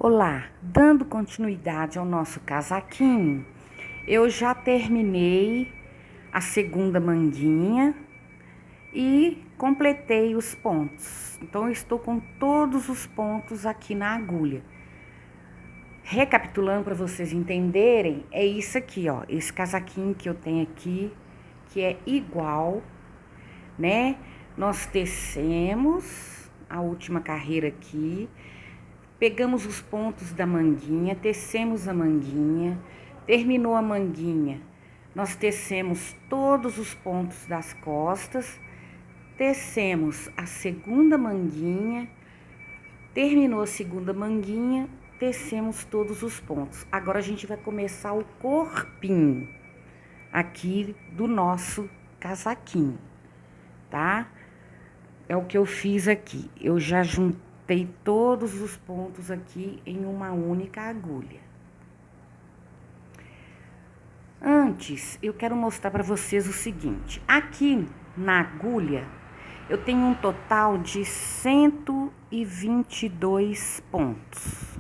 Olá, dando continuidade ao nosso casaquinho, eu já terminei a segunda manguinha e completei os pontos. Então, eu estou com todos os pontos aqui na agulha. Recapitulando para vocês entenderem, é isso aqui, ó, esse casaquinho que eu tenho aqui, que é igual, né? Nós tecemos a última carreira aqui. Pegamos os pontos da manguinha, tecemos a manguinha, terminou a manguinha, nós tecemos todos os pontos das costas, tecemos a segunda manguinha, terminou a segunda manguinha, tecemos todos os pontos. Agora a gente vai começar o corpinho aqui do nosso casaquinho, tá? É o que eu fiz aqui, eu já juntei todos os pontos aqui em uma única agulha. Antes, eu quero mostrar para vocês o seguinte. Aqui na agulha, eu tenho um total de 122 pontos.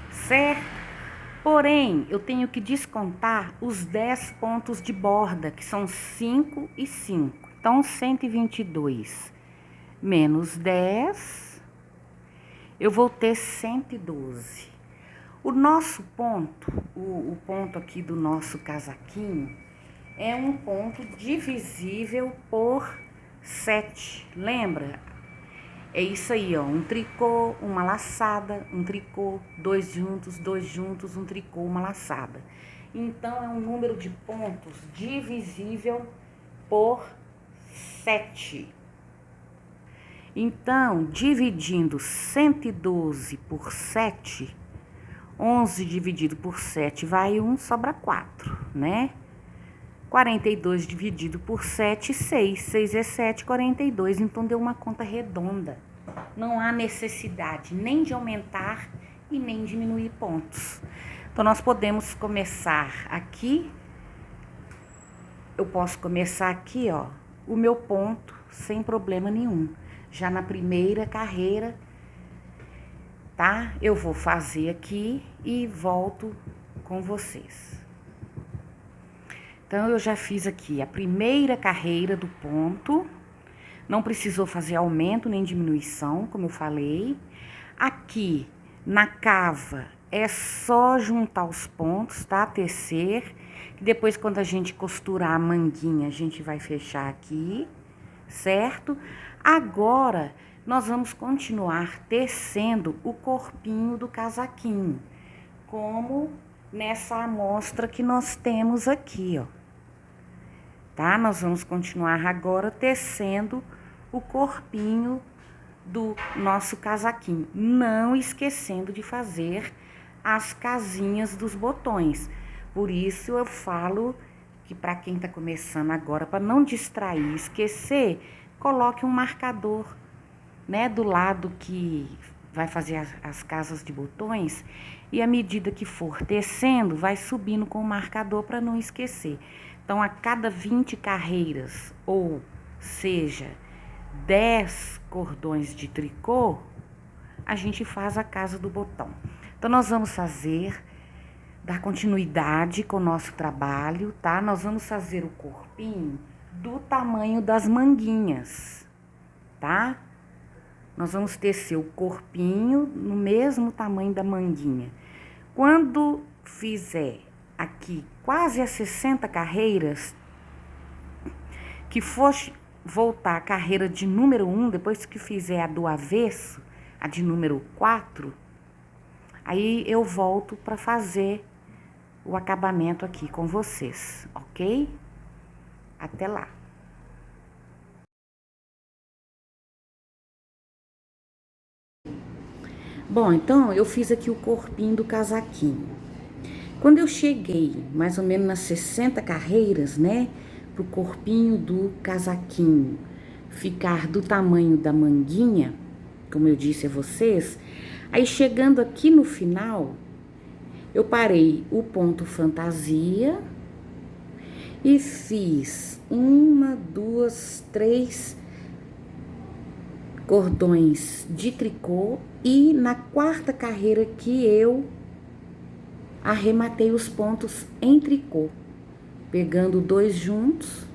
Certo? Porém, eu tenho que descontar os 10 pontos de borda, que são 5 e 5. Então, 122 menos 10, eu vou ter 112. O nosso ponto, o ponto aqui do nosso casaquinho, é um ponto divisível por 7. Lembra? É isso aí, ó. Um tricô, uma laçada, um tricô, dois juntos, um tricô, uma laçada. Então, é um número de pontos divisível por 7. Então, dividindo 112 por 7, 11 dividido por 7 vai 1, sobra 4, né? 42 dividido por 7, 6. 6 é 7, 42. Então, deu uma conta redonda. Não há necessidade nem de aumentar e nem diminuir pontos. Então, nós podemos começar aqui. Eu posso começar aqui, ó, o meu ponto sem problema nenhum. Já na primeira carreira, tá? Eu vou fazer aqui e volto com vocês. Então, eu já fiz aqui a primeira carreira do ponto. Não precisou fazer aumento nem diminuição, como eu falei. Aqui, na cava, é só juntar os pontos, tá? Tecer. Depois, quando a gente costurar a manguinha, a gente vai fechar aqui, certo? Agora, nós vamos continuar tecendo o corpinho do casaquinho, como nessa amostra que nós temos aqui, ó. Tá? Nós vamos continuar agora tecendo o corpinho do nosso casaquinho, não esquecendo de fazer as casinhas dos botões. Por isso eu falo que para quem tá começando agora, para não distrair, esquecer, coloque um marcador, né, do lado que vai fazer as casas de botões, e à medida que for tecendo, vai subindo com o marcador para não esquecer. Então, a cada 20 carreiras, ou seja, 10 cordões de tricô, a gente faz a casa do botão. Então, nós vamos dar continuidade com o nosso trabalho, tá? Nós vamos fazer o corpinho do tamanho das manguinhas, tá? Nós vamos tecer o corpinho no mesmo tamanho da manguinha. Quando fizer aqui quase as 60 carreiras, que for voltar a carreira de número 1, depois que fizer a do avesso, a de número 4, aí eu volto para fazer o acabamento aqui com vocês, ok? Até lá. Bom, então eu fiz aqui o corpinho do casaquinho. Quando eu cheguei mais ou menos nas 60 carreiras, né, pro corpinho do casaquinho ficar do tamanho da manguinha, como eu disse a vocês, aí chegando aqui no final, eu parei o ponto fantasia e fiz 1, 2, 3 cordões de tricô e na quarta carreira que eu arrematei os pontos em tricô, pegando 2 juntos,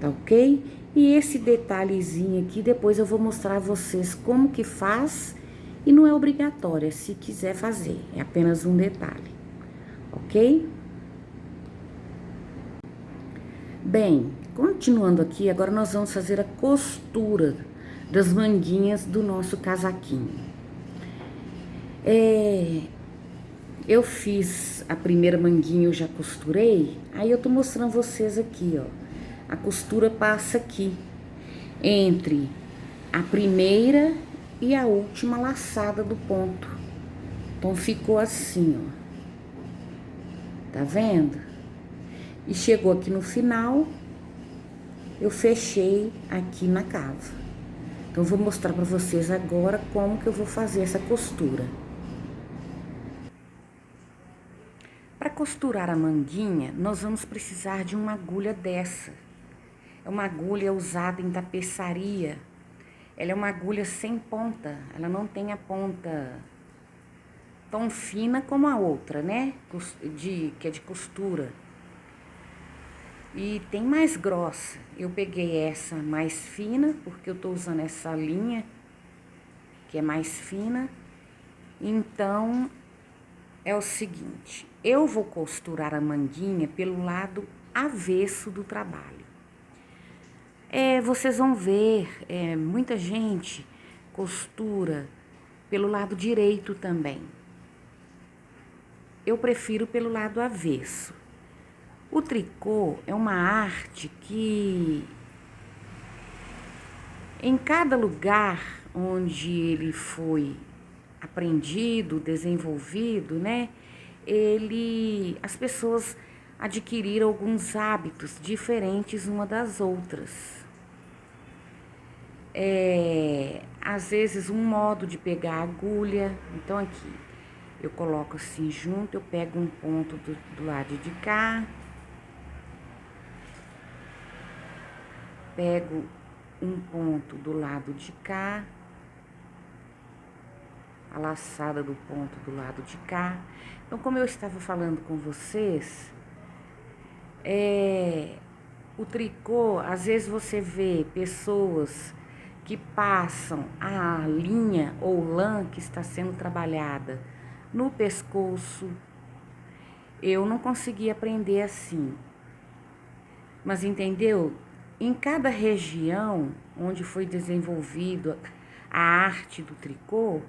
tá ok? E esse detalhezinho aqui, depois eu vou mostrar a vocês como que faz, e não é obrigatório, se quiser fazer, é apenas um detalhe, ok? Bem, continuando aqui, agora nós vamos fazer a costura das manguinhas do nosso casaquinho. Eu fiz a primeira manguinha, eu já costurei, aí eu tô mostrando vocês aqui, ó. A costura passa aqui, entre a primeira e a última laçada do ponto. Então, ficou assim, ó. Tá vendo? E chegou aqui no final, eu fechei aqui na cava. Então, eu vou mostrar pra vocês agora como que eu vou fazer essa costura. Para costurar a manguinha, nós vamos precisar de uma agulha dessa. É uma agulha usada em tapeçaria. Ela é uma agulha sem ponta, ela não tem a ponta tão fina como a outra, né? Que é de costura. E tem mais grossa. Eu peguei essa mais fina, porque eu tô usando essa linha, que é mais fina. Então, é o seguinte, eu vou costurar a manguinha pelo lado avesso do trabalho. Vocês vão ver, muita gente costura pelo lado direito também. Eu prefiro pelo lado avesso. O tricô é uma arte que, em cada lugar onde ele foi aprendido, desenvolvido, né? As pessoas adquiriram alguns hábitos diferentes uma das outras. Às vezes um modo de pegar a agulha. Então aqui eu coloco assim junto, eu pego um ponto do lado de cá, pego um ponto do lado de cá, a laçada do ponto do lado de cá. Então, como eu estava falando com vocês, o tricô, às vezes você vê pessoas que passam a linha ou lã que está sendo trabalhada no pescoço. Eu não consegui aprender assim. Mas entendeu? Em cada região onde foi desenvolvido a arte do tricô,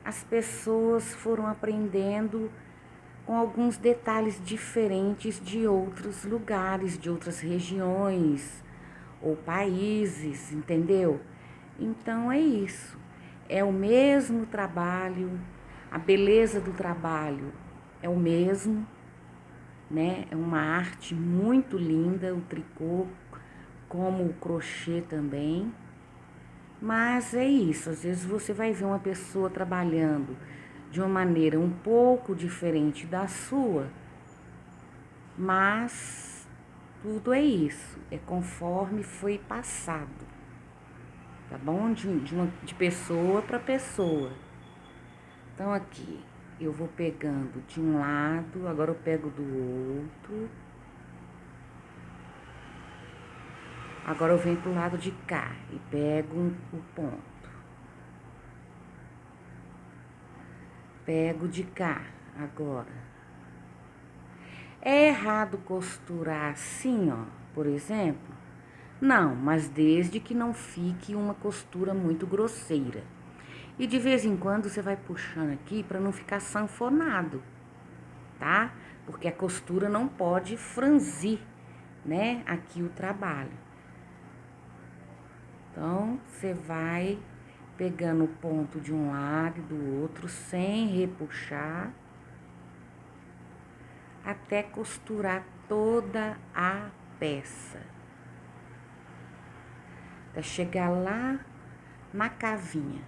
as pessoas foram aprendendo com alguns detalhes diferentes de outros lugares, de outras regiões ou países, entendeu? Então é isso. É o mesmo trabalho, a beleza do trabalho é o mesmo, né? É uma arte muito linda, o tricô, como o crochê também. Mas é isso, às vezes você vai ver uma pessoa trabalhando de uma maneira um pouco diferente da sua, mas tudo é isso, é conforme foi passado, tá bom? De pessoa para pessoa. Então aqui, eu vou pegando de um lado, agora eu pego do outro. Agora eu venho pro lado de cá e pego o ponto. Pego de cá agora. É errado costurar assim, ó, por exemplo? Não, mas desde que não fique uma costura muito grosseira. E de vez em quando você vai puxando aqui para não ficar sanfonado, tá? Porque a costura não pode franzir, né, aqui o trabalho. Então, você vai pegando o ponto de um lado e do outro, sem repuxar, até costurar toda a peça. Até chegar lá na cavinha.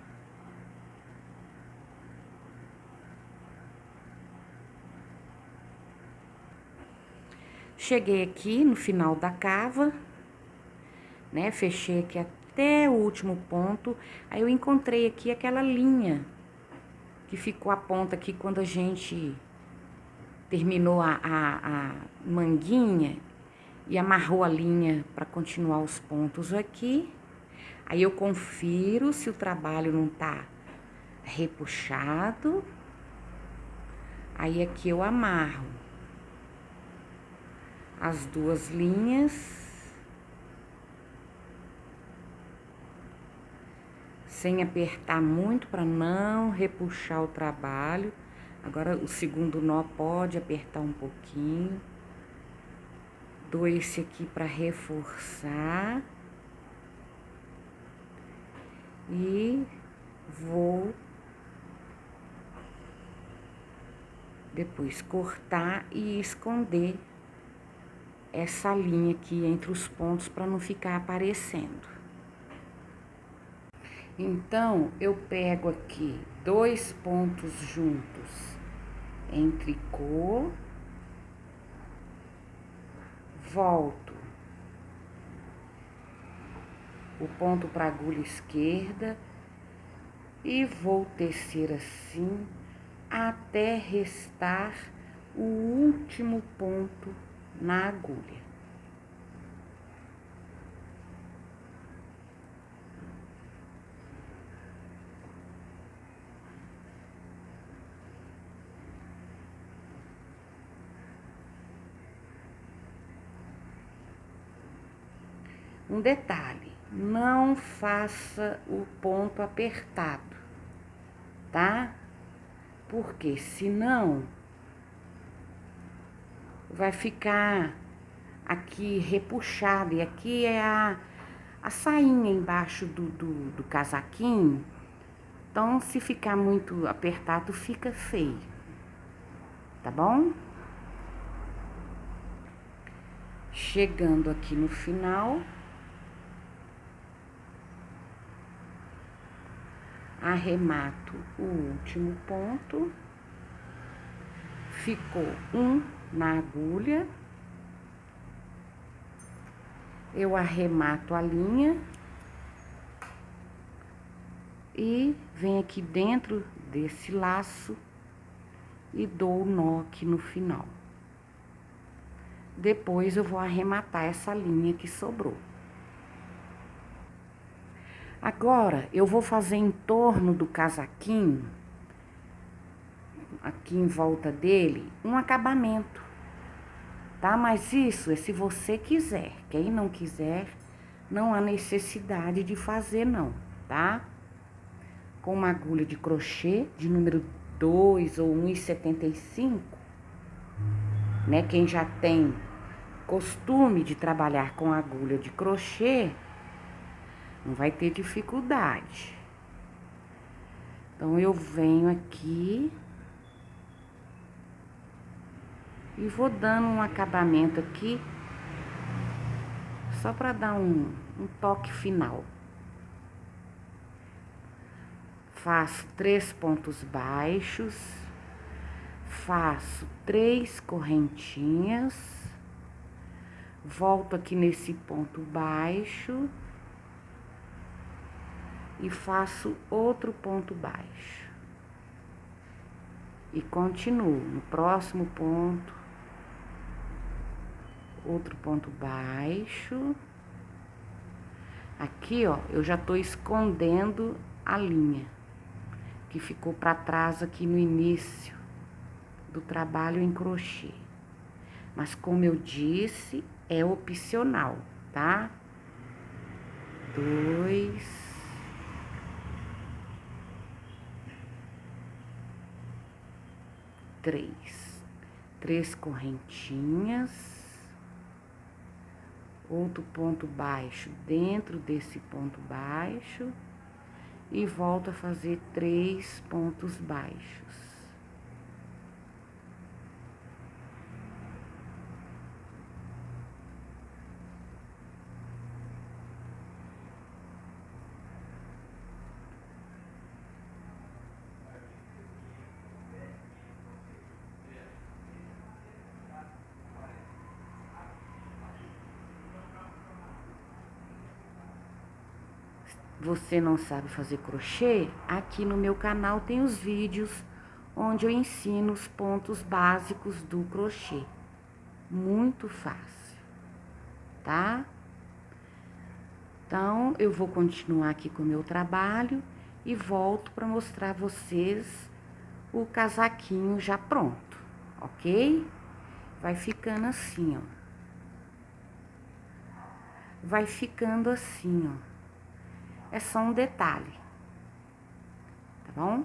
Cheguei aqui no final da cava, né? Fechei aqui até o último ponto. Aí eu encontrei aqui aquela linha que ficou a ponta aqui quando a gente terminou a manguinha e amarrou a linha para continuar os pontos aqui. Aí eu confiro se o trabalho não tá repuxado. Aí aqui eu amarro as duas linhas sem apertar muito para não repuxar o trabalho. Agora o segundo nó pode apertar um pouquinho. Dou esse aqui para reforçar. E vou depois cortar e esconder essa linha aqui entre os pontos para não ficar aparecendo. Então, eu pego aqui 2 pontos juntos em tricô, volto o ponto para a agulha esquerda e vou tecer assim até restar o último ponto na agulha. Um detalhe, não faça o ponto apertado, tá? Porque senão vai ficar aqui repuxado. E aqui é a sainha embaixo do casaquinho. Então, se ficar muito apertado, fica feio, tá bom? Chegando aqui no final, arremato o último ponto, ficou um na agulha, eu arremato a linha e venho aqui dentro desse laço e dou o nó aqui no final. Depois eu vou arrematar essa linha que sobrou. Agora, eu vou fazer em torno do casaquinho, aqui em volta dele, um acabamento, tá? Mas isso é se você quiser. Quem não quiser, não há necessidade de fazer não, tá? Com uma agulha de crochê de número 2 ou 1,75, né? Quem já tem costume de trabalhar com agulha de crochê, não vai ter dificuldade. Então, eu venho aqui e vou dando um acabamento aqui, só para dar um toque final. Faço 3 pontos baixos, faço 3 correntinhas, volto aqui nesse ponto baixo e faço outro ponto baixo. E continuo no próximo ponto, outro ponto baixo. Aqui, ó, eu já tô escondendo a linha que ficou para trás aqui no início do trabalho em crochê. Mas como eu disse, é opcional, tá? 2, 3 correntinhas, outro ponto baixo dentro desse ponto baixo e volto a fazer 3 pontos baixos. você não sabe fazer crochê, aqui no meu canal tem os vídeos onde eu ensino os pontos básicos do crochê. Muito fácil, tá? Então, eu vou continuar aqui com o meu trabalho e volto para mostrar a vocês o casaquinho já pronto, ok? Vai ficando assim, ó. Vai ficando assim, ó. É só um detalhe, tá bom?